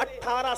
18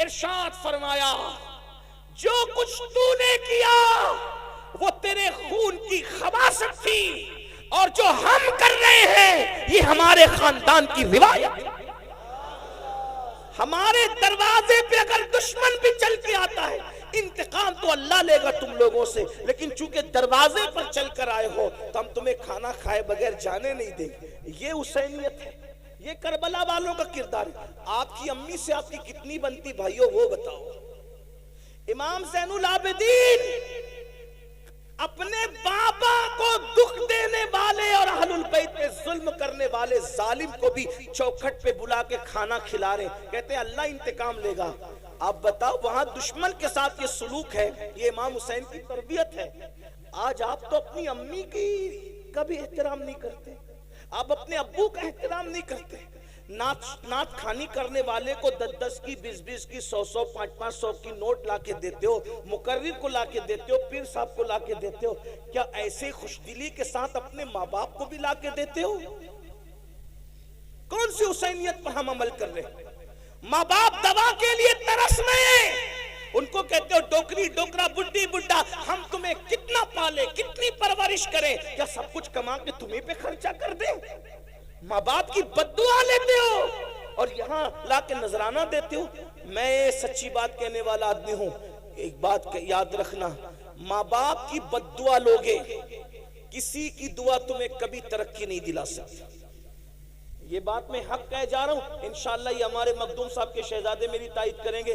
ارشاد فرمایا جو کچھ تو نے کیا وہ تیرے خون کی خباثت تھی، اور جو ہم کر رہے ہیں یہ ہمارے خاندان کی روایت۔ ہمارے دروازے پہ اگر دشمن بھی چل کے آتا ہے، انتقام تو اللہ لے گا تم لوگوں سے، لیکن چونکہ دروازے پر چل کر آئے ہو تو ہم تمہیں کھانا کھائے بغیر جانے نہیں دیں گے۔ یہ حسینیت ہے، یہ کربلا والوں کا کردار ہے۔ آپ کی امی سے آپ کی کتنی بنتی بھائیو وہ بتاؤ۔ امام زین العابدین اپنے بابا کو دکھ دینے والے اور اہل البیت پہ ظلم کرنے والے ظالم کو بھی چوکھٹ پہ بلا کے کھانا کھلا رہے، کہتے ہیں اللہ انتقام لے گا۔ آپ بتاؤ وہاں دشمن کے ساتھ یہ سلوک ہے، یہ امام حسین کی تربیت ہے۔ آج آپ تو اپنی امی کی کبھی احترام نہیں کرتے، آپ اپنے ابو کا احترام نہیں کرتے۔ نعت خانی کرنے والے کو 10 کی 20 کی 100 500 کی نوٹ لا کے دیتے ہو، مقرر کو لا کے دیتے ہو، پیر صاحب کو لا کے دیتے ہو، کیا ایسے خوش دلی کے ساتھ اپنے ماں باپ کو بھی لا کے دیتے ہو؟ کون سی حسینیت پر ہم عمل کر رہے ہیں؟ ماں باپ دوا کے لیے ترس رہے ہیں، ان کو کہتے ہو ڈوکری ڈوکرا بڈھی بڈھا، ہم تمہیں کتنا پالے کتنی پرورش کریں، کیا سب کچھ کما کے تمہیں پہ خرچہ کر دیں؟ ماں باپ کی بددعا لیتے ہو اور یہاں لا کے نذرانہ دیتے ہو۔ میں سچی بات کہنے والا آدمی ہوں، ایک بات یاد رکھنا، ماں باپ کی بددعا لوگے، کسی کی دعا تمہیں کبھی ترقی نہیں دلا سکتی۔ یہ بات میں حق کہہ جا رہا ہوں، انشاءاللہ یہ ہمارے مخدوم صاحب کے شہزادے میری تائید کریں گے۔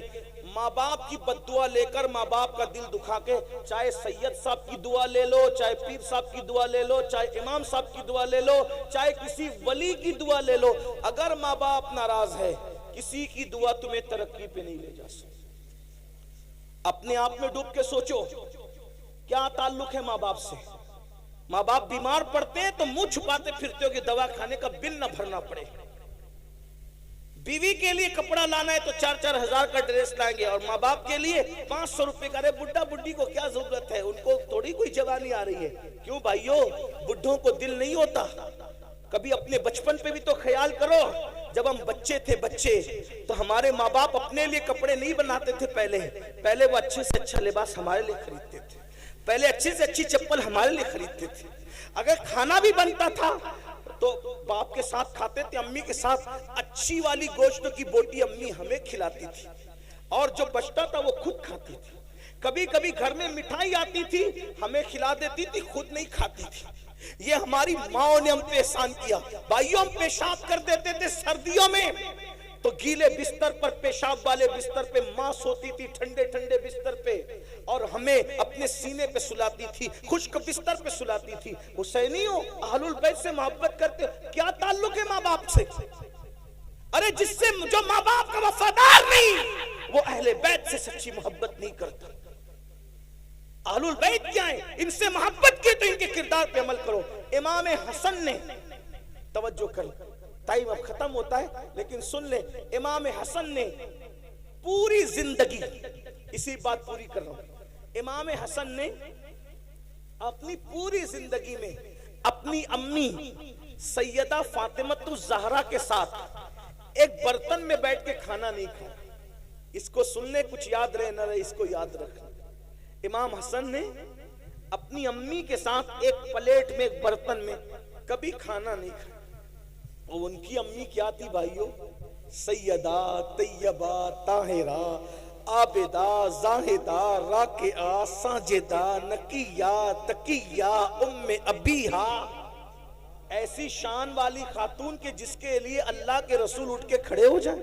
ماں باپ کی بددعا لے کر ماں باپ کا دل دکھا کے، چاہے سید صاحب کی دعا لے لو، چاہے پیر صاحب کی دعا لے لو، چاہے امام صاحب کی دعا لے لو، چاہے کسی ولی کی دعا لے لو، اگر ماں باپ ناراض ہے کسی کی دعا تمہیں ترقی پہ نہیں لے جا سکتی۔ اپنے آپ میں ڈوب کے سوچو کیا تعلق ہے ماں باپ سے۔ ماں باپ بیمار پڑتے ہیں تو منہ چھپاتے پھرتے ہو کہ دوا کھانے کا بل نہ بھرنا پڑے۔ بیوی کے لیے کپڑا لانا ہے تو 4-4 ہزار کا ڈریس لائیں گے، اور ماں باپ کے لیے 500 روپے کا۔ بڈھا بڈھی کو کیا ضرورت ہے، ان کو تھوڑی کوئی جوانی آ رہی ہے۔ کیوں بھائیو، بڈھوں کو دل نہیں ہوتا؟ کبھی اپنے بچپن پہ بھی تو خیال کرو، جب ہم بچے تھے تو ہمارے ماں باپ اپنے لیے کپڑے نہیں بناتے تھے، پہلے وہ اچھے سے اچھا لباس ہمارے لیے خریدتے تھے، پہلے اچھے سے اچھی چپل ہمارے لیے خریدتے تھے۔ اگر کھانا بھی بنتا تھا تو باپ کے ساتھ کھاتے تھے، امی کے ساتھ اچھی والی گوشت کی بوٹی امی ہمیں کھلاتی تھی، اور جو بچتا تھا وہ خود کھاتی تھی۔ کبھی کبھی گھر میں مٹھائی آتی تھی ہمیں کھلا دیتی تھی، خود نہیں کھاتی تھی۔ یہ ہماری ماں نے ہم پہ احسان کیا۔ بھائیوں، ہم پیشاب کر دیتے تھے سردیوں میں تو گیلے بستر پر، پیشاب والے بستر پہ ماں سوتی تھی، ٹھنڈے ٹھنڈے بستر پہ، اور ہمیں اپنے سینے پہ سلاتی تھی، خشک بستر پہ سلاتی تھی۔ حسینیوں، اہل البیت سے محبت کرتے ہو، کیا تعلق ہے ماں باپ سے؟ ارے جس سے جو ماں باپ کا وفادار نہیں وہ اہل بیت سے سچی محبت نہیں کرتا۔ اہل البیت کیا ہیں؟ ان سے محبت کی تو ان کے کردار پہ عمل کرو۔ امام حسن نے، توجہ کر، ٹائم اب ختم ہوتا ہے لیکن سن لیں، امام حسن نے پوری زندگی، اسی بات پوری کر رہا ہوں، امام حسن نے اپنی پوری زندگی میں اپنی امی سیدہ فاطمۃ الزہرا کے ساتھ ایک برتن میں بیٹھ کے کھانا نہیں کھایا۔ اس کو سننے کچھ یاد رہے نہ رہے، اس کو یاد رکھنا۔ امام حسن نے اپنی امی کے ساتھ ایک پلیٹ میں، ایک برتن میں کبھی کھانا نہیں کھایا۔ اور ان کی امی کیا تھی بھائیو؟ سیدہ، طیبہ، طاہرہ، عابدہ، زاہدہ، راکعہ، ساجدہ، نقیہ، تقیہ، ام ابیہا۔ ایسی شان والی خاتون کے جس کے لیے اللہ کے رسول اٹھ کے کھڑے ہو جائیں۔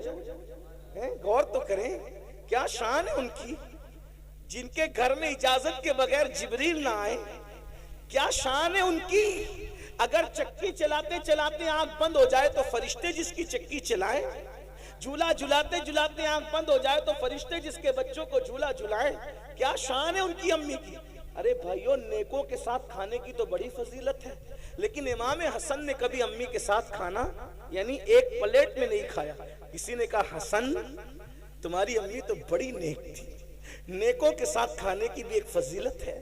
غور تو کریں، کیا شان ہے ان کی، جن کے گھر میں اجازت کے بغیر جبریل نہ آئے۔ کیا شان ہے ان کی، اگر چکی چلاتے چلاتے آنکھ بند ہو جائے تو فرشتے جس کی چکی چلائیں، جھولا جھلاتے جھلاتے آنکھ بند ہو جائے تو فرشتے جس کے بچوں کو جھولا جھلائیں۔ کیا شان ہے ان کی امی کی۔ ارے بھائیوں، نیکوں کے ساتھ کھانے کی تو بڑی فضیلت ہے، لیکن امام حسن نے کبھی امی کے ساتھ کھانا یعنی ایک پلیٹ میں نہیں کھایا۔ کسی نے کہا حسن تمہاری امی تو بڑی نیک تھی، نیکوں کے ساتھ کھانے کی بھی ایک فضیلت ہے،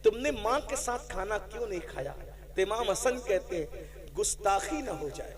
تم نے ماں کے ساتھ کھانا کیوں نہیں کھایا؟ تو امام حسن کہتے ہیں گستاخی نہ ہو جائے،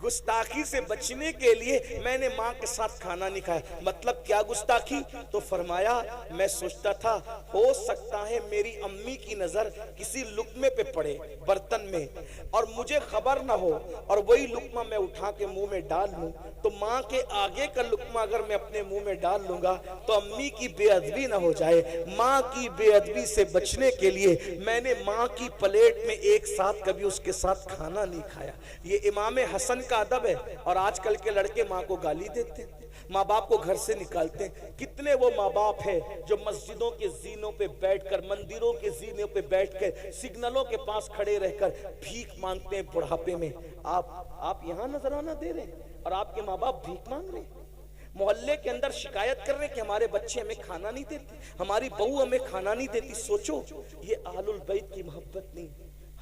گستاخی سے بچنے کے لیے میں نے ماں کے ساتھ کھانا نہیں کھایا۔ مطلب کیا گستاخی؟ تو فرمایا میں سوچتا تھا ہو سکتا ہے میری امی کی نظر کسی لقمے پہ پڑے برتن میں اور مجھے خبر نہ ہو، اور وہی لقمہ میں اٹھا کے منہ میں ڈال لوں، تو ماں کے آگے کا لقمہ اگر میں اپنے منہ میں ڈال لوں گا تو امی کی بے ادبی نہ ہو جائے۔ ماں کی بے ادبی سے بچنے کے لیے میں نے ماں کی پلیٹ میں ایک ساتھ کبھی اس کے ساتھ کھانا نہیں کھایا۔ یہ امام حسن کا ادب ہے۔ اور آج کل کے لڑکے ماں کو گالی دیتے ہیں، ماں باپ کو گھر سے نکالتے ہیں۔ کتنے وہ ماں باپ ہیں جو مسجدوں کے زینوں پہ بیٹھ کر، مندروں کے زینوں پہ بیٹھ کر، سگنلوں کے پاس کھڑے رہ کر بھیک مانگتے ہیں بڑھاپے میں۔ آپ یہاں نذرانہ دے رہے ہیں اور آپ کے ماں باپ بھیک مانگ رہے ہیں۔ محلے کے اندر شکایت کر رہے ہیں کہ ہمارے بچے ہمیں کھانا نہیں دیتے، ہماری بہو ہمیں کھانا نہیں دیتی۔ سوچو یہ اہل البیت کی محبت نہیں،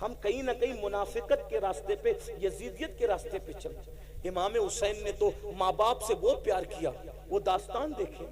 ہم کہیں نہ کہیں منافقت کے راستے پہ، یزیدیت کے راستے پہ چلتے۔ امام حسین نے تو ماں باپ سے وہ پیار کیا، وہ داستان دیکھیں۔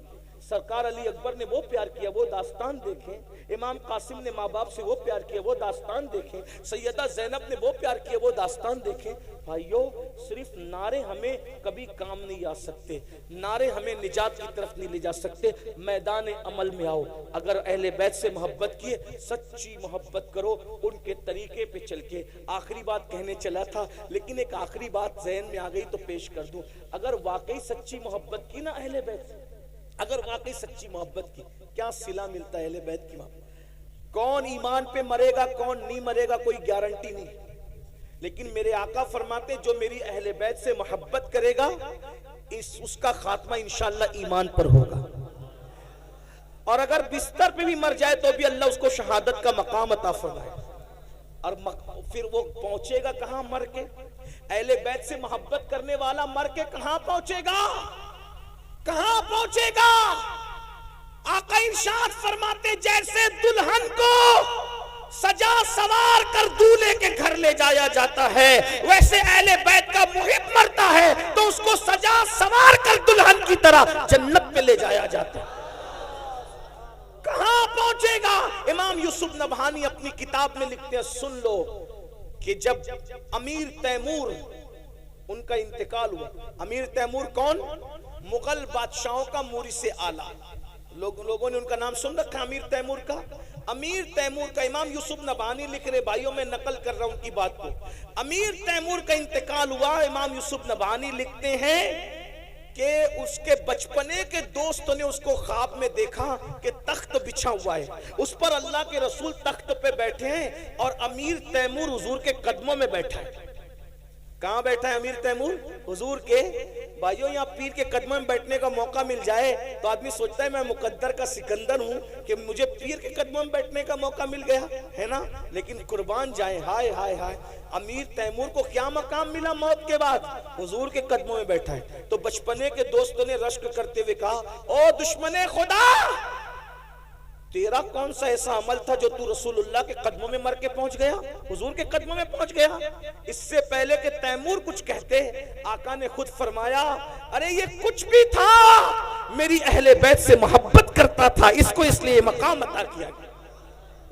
سرکار علی اکبر نے وہ پیار کیا، وہ داستان دیکھیں۔ امام قاسم نے ماں باپ سے وہ پیار کیا، وہ داستان دیکھیں۔ سیدہ زینب نے وہ پیار کیا، وہ داستان دیکھیں۔ بھائیو، صرف نعرے ہمیں کبھی کام نہیں آ سکتے، نعرے ہمیں نجات کی طرف نہیں لے جا سکتے۔ میدان عمل میں آؤ۔ اگر اہل بیت سے محبت کیے، سچی محبت کرو ان کے طریقے پہ چل کے۔ آخری بات کہنے چلا تھا لیکن ایک آخری بات ذہن میں آ گئی تو پیش کر دوں۔ اگر واقعی سچی محبت کی نا اہل بیت سے، اگر واقعی سچی محبت کی، کیا صلہ ملتا ہے اہل بیت کی محبت؟ کون ایمان پہ مرے گا کون نہیں مرے گا کوئی گارنٹی نہیں، لیکن میرے آقا فرماتے جو میری اہل بیت سے محبت کرے گا اس کا خاتمہ انشاءاللہ ایمان پر ہوگا، اور اگر بستر پہ بھی مر جائے تو بھی اللہ اس کو شہادت کا مقام عطا فرمائے۔ اور پھر وہ پہنچے گا کہاں مر کے؟ اہل بیت سے محبت کرنے والا مر کے کہاں پہنچے گا؟ کہاں پہنچے گا؟ آقا ارشاد فرماتے جیسے دلہن کو سجا سوار کر دولہے کے گھر لے جایا جاتا ہے، ویسے اہل بیت کا محب مرتا ہے تو اس کو سجا سوار کر دلہن کی طرح جنت میں لے جایا جاتا ہے۔ کہاں پہنچے گا؟ امام یوسف نبہانی اپنی کتاب میں لکھتے ہیں، سن لو کہ جب امیر تیمور ان کا انتقال ہوا۔ امیر تیمور کون؟ مغل بادشاہوں کا مورث اعلیٰ، لوگوں نے ان کا نام سن رکھا امیر تیمور کا۔ امیر تیمور کا امام یوسف نبہانی لکھ رہے، بھائیوں میں نقل کر رہا ہوں ان کی بات کو۔ امیر تیمور کا انتقال ہوا، امام یوسف نبہانی لکھتے ہیں کہ اس کے بچپنے کے دوستوں نے اس کو خواب میں دیکھا کہ تخت بچھا ہوا ہے، اس پر اللہ کے رسول تخت پہ بیٹھے ہیں اور امیر تیمور حضور کے قدموں میں بیٹھا ہے۔ کہاں بیٹھا ہے امیر تیمور؟ حضور کے۔ بھائیوں یہاں پیر کے قدموں میں بیٹھنے کا موقع مل جائے تو آدمی سوچتا ہے میں مقدر کا سکندر ہوں کہ مجھے پیر کے قدموں میں بیٹھنے کا موقع مل گیا ہے نا، لیکن قربان جائیں، ہائے ہائے ہائے، امیر تیمور کو کیا مقام ملا موت کے بعد؟ حضور کے قدموں میں بیٹھا ہے۔ تو بچپنے کے دوستوں نے رشک کرتے ہوئے کہا، او دشمن خدا، تیرا کون سا ایسا عمل تھا جو تو رسول اللہ کے قدموں میں مر کے پہنچ گیا، حضور کے قدموں میں پہنچ گیا؟ اس سے پہلے کہ تیمور کچھ کہتے آقا نے خود فرمایا، ارے یہ کچھ بھی تھا، میری اہل بیت سے محبت کرتا تھا، اس کو اس لیے مقام عطا کیا گیا۔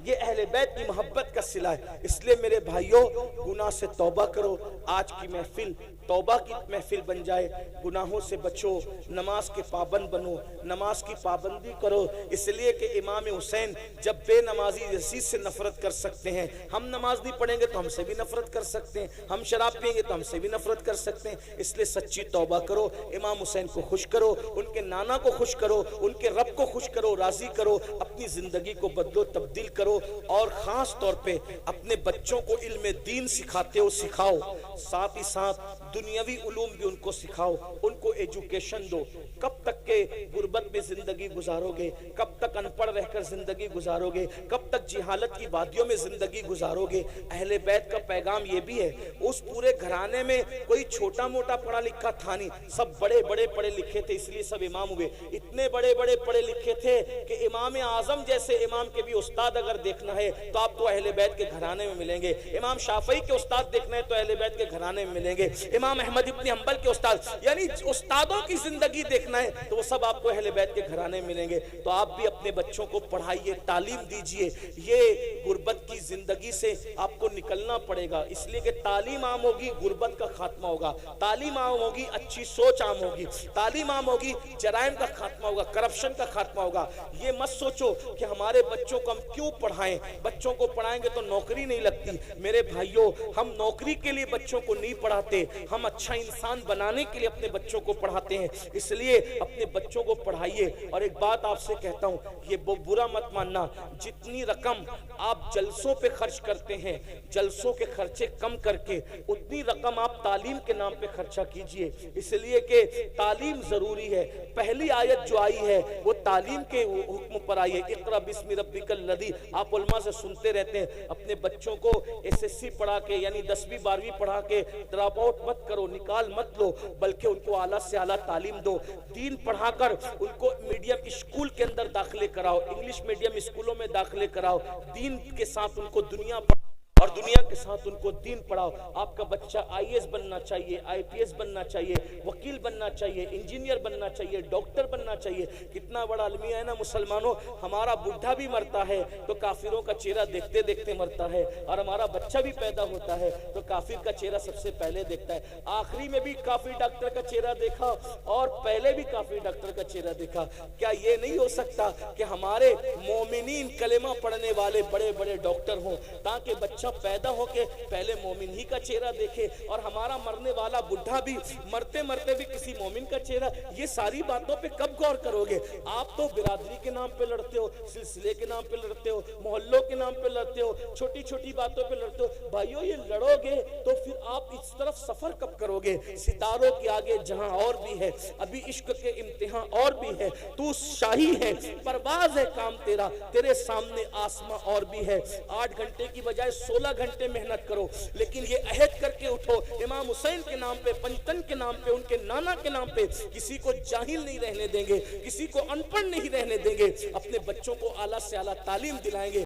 یہ اہل بیت کی محبت کا صلہ ہے۔ اس لیے میرے بھائیوں، گناہ سے توبہ کرو۔ آج کی محفل توبہ کی محفل بن جائے، گناہوں سے بچو، نماز کے پابند بنو، نماز کی پابندی کرو۔ اس لیے کہ امام حسین جب بے نمازی یزید سے نفرت کر سکتے ہیں، ہم نماز نہیں پڑھیں گے تو ہم سے بھی نفرت کر سکتے ہیں، ہم شراب پئیں گے تو ہم سے بھی نفرت کر سکتے ہیں۔ اس لیے سچی توبہ کرو، امام حسین کو خوش کرو، ان کے نانا کو خوش کرو، ان کے رب کو خوش کرو، راضی کرو، اپنی زندگی کو بدلو تبدیل کرو، اور خاص طور پہ اپنے بچوں کو علم دین سکھاتے ہو سکھاؤ، ساتھ ہی ساتھ دنیاوی علوم بھی ان کو سکھاؤ، ان کو ایجوکیشن دو۔ کب تک کے غربت میں زندگی گزارو گے؟ کب تک ان پڑھ رہ کر زندگی گزارو گے؟ کب تک جہالت کی وادیوں میں زندگی گزارو گے؟ اہل بیت کا پیغام یہ بھی ہے، اس پورے گھرانے میں کوئی چھوٹا موٹا پڑھا لکھا تھا نہیں، سب بڑے بڑے پڑھے لکھے تھے، اس لیے سب امام ہوئے۔ اتنے بڑے بڑے پڑھے لکھے تھے کہ امام اعظم جیسے امام کے بھی استاد اگر دیکھنا ہے تو آپ کو اہل بیت کے گھرانے میں ملیں گے، امام شافعی کے استاد دیکھنا ہے تو اہل بیت کے گھرانے میں ملیں گے، امام احمد ابن حنبل کے استاد، یعنی استادوں کی زندگی دیکھنا ہے تو وہ سب آپ کو اہل بیت کے گھرانے ملیں گے۔ تو آپ بھی اپنے بچوں کو پڑھائیے، تعلیم دیجئے۔ یہ غربت کی زندگی سے آپ کو نکلنا پڑے گا، اس لیے کہ تعلیم عام ہوگی غربت کا خاتمہ ہوگا، تعلیم عام ہوگی اچھی سوچ عام ہوگی، تعلیم عام ہوگی جرائم کا خاتمہ ہوگا، کرپشن کا خاتمہ ہوگا۔ یہ مت سوچو کہ ہمارے بچوں کو ہم کیوں پڑھائیں، بچوں کو پڑھائیں گے تو نوکری نہیں لگتی۔ میرے بھائیوں، ہم نوکری کے لیے بچوں کو نہیں پڑھاتے، ہم اچھا انسان بنانے کے لیے اپنے بچوں کو پڑھاتے ہیں۔ اس لیے اپنے بچوں کو پڑھائیے۔ اور ایک بات آپ سے کہتا ہوں، یہ برا مت ماننا، جتنی رقم آپ جلسوں پہ خرچ کرتے ہیں، جلسوں کے خرچے کم کر کے اتنی رقم آپ تعلیم کے نام پہ خرچہ کیجئے، اس لیے کہ تعلیم ضروری ہے۔ پہلی آیت جو آئی ہے وہ تعلیم کے حکم پر آئی ہے، اقرأ بسم ربک الذی۔ آپ علماء سے سنتے رہتے ہیں، اپنے بچوں کو SSC پڑھا کے یعنی 10ویں 12ویں پڑھا کے ڈراپ آؤٹ مت کرو، نکال مت لو، بلکہ ان کو اعلیٰ سے اعلیٰ تعلیم دو۔ دین پڑھا کر ان کو میڈیم اسکول کے اندر داخلے کراؤ، انگلش میڈیم اسکولوں میں داخلے کراؤ، دین کے ساتھ ان کو دنیا پڑھاؤ اور دنیا کے ساتھ ان کو دین پڑھاؤ۔ آپ کا بچہ IAS بننا چاہیے، IPS بننا چاہیے، وکیل بننا چاہیے، انجینئر بننا چاہیے، ڈاکٹر بننا چاہیے۔ کتنا بڑا المیہ ہے نا مسلمانوں، ہمارا بڈھا بھی مرتا ہے تو کافروں کا چہرہ دیکھتے دیکھتے مرتا ہے، اور ہمارا بچہ بھی پیدا ہوتا ہے تو کافر کا چہرہ سب سے پہلے دیکھتا ہے۔ آخری میں بھی کافر ڈاکٹر کا چہرہ دیکھا اور پہلے بھی کافر ڈاکٹر کا چہرہ دیکھا۔ کیا یہ نہیں ہو سکتا کہ ہمارے مومنین کلمہ پڑھنے والے بڑے بڑے ڈاکٹر ہوں، تاکہ بچہ پیدا ہو کے پہلے مومن ہی کا چہرہ دیکھے، اور ہمارا مرنے والا بڈھا بھی مرتے مرتے بھی کسی مومن کا چہرہ؟ یہ ساری باتوں پہ کب غور کرو گے؟ آپ تو برادری کے نام پہ لڑتے ہو، سلسلے کے نام پہ لڑتے ہو، محلوں کے نام پہ لڑتے ہو، چھوٹی چھوٹی باتوں پہ لڑتے ہو۔ بھائیو، یہ لڑو گے تو پھر آپ اس طرف سفر کب کرو گے؟ ستاروں کے آگے جہاں اور بھی ہے، ابھی عشق کے امتحان اور بھی ہے، تو شاہی ہے، پرواز ہے کام تیرا، تیرے سامنے آسماں اور بھی ہے۔ 8 گھنٹے کی بجائے 16 گھنٹے محنت کرو، لیکن یہ عہد کر کے اٹھو، امام حسین کے نام پہ، پنجتن کے نام پہ، ان کے نانا کے نام پہ کسی کو جاہل نہیں رہنے دیں گے، کسی کو ان پڑھ نہیں رہنے دیں گے، اپنے بچوں کو اعلیٰ سے اعلیٰ تعلیم دلائیں گے۔